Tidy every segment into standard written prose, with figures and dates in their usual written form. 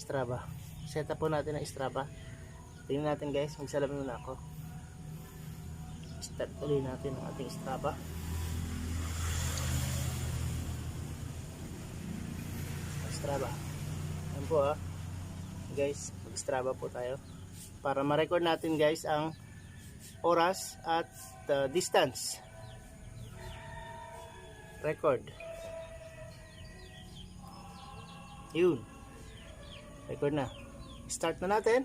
Strava. Set up po natin ang Strava. Tingnan natin guys, magsalamin muna ako. Start ulit natin ang ating Strava. Strava. Ayan po guys, mag-Strava po tayo para ma-record natin guys ang oras at distance. Record. Yun. Record na. Start na natin.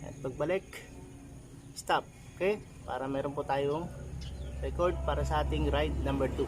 At pagbalik, stop. Okay? Para meron po tayong record para sa ating ride number 2.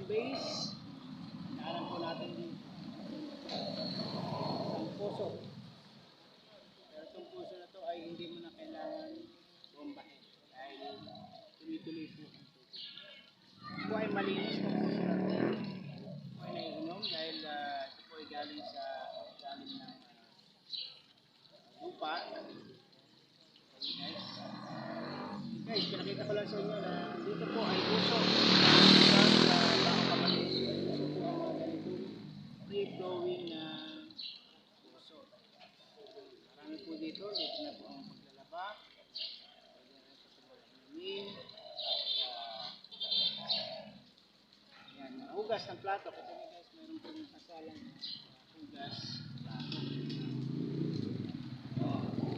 home base. Daanan po natin dito. Ang puso. Pero itong puso na to ay hindi mo na kailangan bombahin. Dahil tuloy-tuloy po ang tubig. Ito po ay malinis ng puso na to. Ito ay naiinom dahil ito po ay galing sa galing ng lupa. Guys, pinakita ko lang sa inyo na dito po ay puso. Free flowing na puso. Marami po dito. Dito na po ang paglalaba. Pwede na po sa mga inumin. Yan, hugas ng plato. Kasi guys, meron po yung kasalang hugas plato.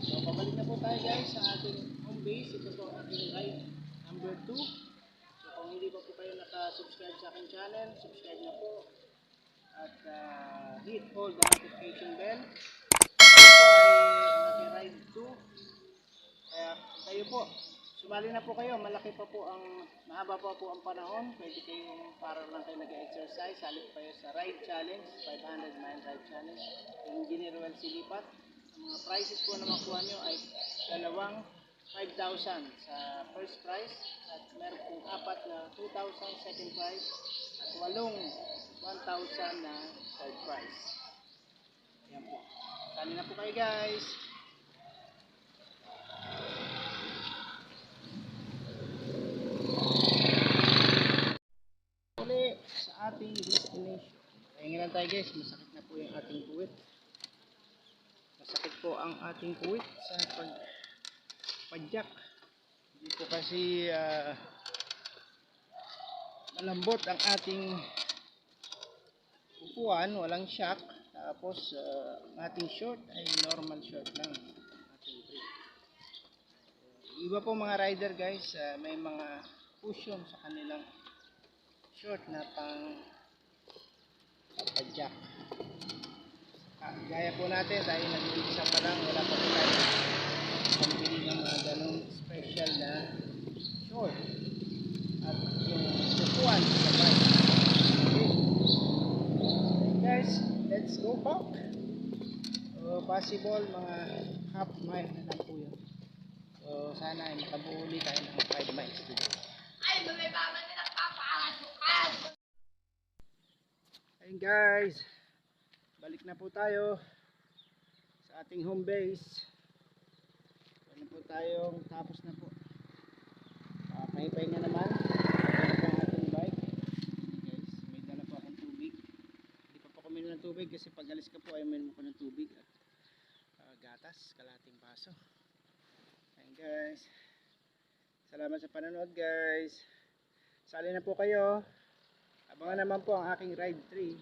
So, pabalik na po tayo guys sa ating home base. Ito po ang ating ride number 2. So, kung hindi pa po kayo naka-subscribe sa aking channel, subscribe na po. At hit all the notification bell. Ito po ay ang ating ride 2. Kaya kayo po, sumali na po kayo. Malaki pa po ang, mahaba pa po ang panahon. Pwede kayong para lang kayo nag-exercise. Sali po kayo sa ride challenge, 500 mile ride challenge. Engr Ruel C LIPAT. Ang mga prizes po na makuha nyo ay dalawang 5,000 sa first prize at meron pong 4 na 2,000 second prize at 8 1,000 na third prize. Ayan po. Sali na po kayo guys. Uli sa ating destination. Pahinga lang tayo guys. Masakit na po yung ating puwit. Masakit po ang ating puwit sa pagpadyak. Hindi po kasi malambot ang ating upuan, walang shock. Tapos ang ating short ay normal short lang. Ating free. Iba po mga rider guys, may mga cushion sa kanilang short na pang padyak. Gaya po natin dahil nag-umpisa pa lang, wala pa po tayo pambili ng mga ganong special na short at yung upuan sa bike. Okay. Guys, let's go back. So, possible mga half mile na lang po yun. So sana ay makabuhuli tayo ng 5 miles today. Ay, may mama na nagpapaasukan! Ayun guys, balik na po tayo sa ating home base. Balik po tayo, tapos na po. Pahipahinga naman. Balik ang ating bike. Guys, may dala po akong tubig. Hindi pa po kami ng tubig kasi pag alis ka po ay may mo ko ng tubig at gatas, kalating baso. Ayun guys. Salamat sa panonood guys. Sali na po kayo. Abangan naman po ang aking ride 3.